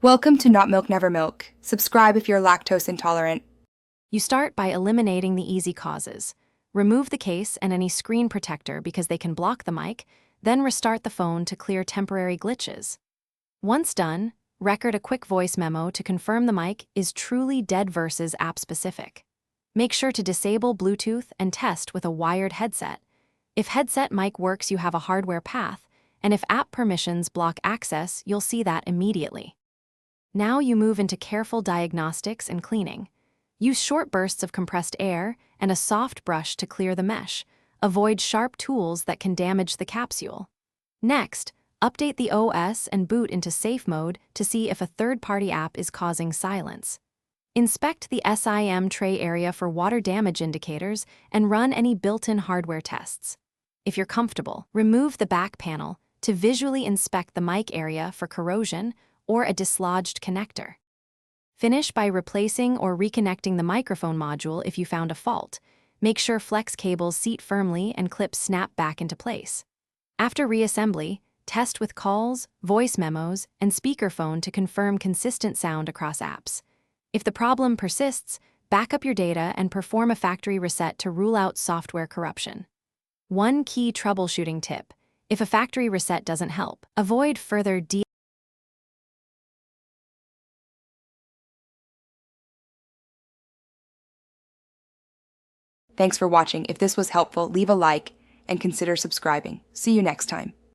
Welcome to Not Milk Never Milk. Subscribe if you're lactose intolerant. You start by eliminating the easy causes. Remove the case and any screen protector because they can block the mic, then restart the phone to clear temporary glitches. Once done, record a quick voice memo to confirm the mic is truly dead versus app-specific. Make sure to disable Bluetooth and test with a wired headset. If headset mic works, you have a hardware path, and if app permissions block access, you'll see that immediately. Now you move into careful diagnostics and cleaning. Use short bursts of compressed air and a soft brush to clear the mesh. Avoid sharp tools that can damage the capsule. Next, update the OS and boot into safe mode to see if a third-party app is causing silence. Inspect the SIM tray area for water damage indicators and run any built-in hardware tests. If you're comfortable, remove the back panel to visually inspect the mic area for corrosion or a dislodged connector. Finish by replacing or reconnecting the microphone module if you found a fault. Make sure flex cables seat firmly and clips snap back into place. After reassembly, test with calls, voice memos, and speakerphone to confirm consistent sound across apps. If the problem persists, back up your data and perform a factory reset to rule out software corruption. One key troubleshooting tip: if a factory reset doesn't help, avoid further Thanks for watching. If this was helpful, leave a like and consider subscribing. See you next time.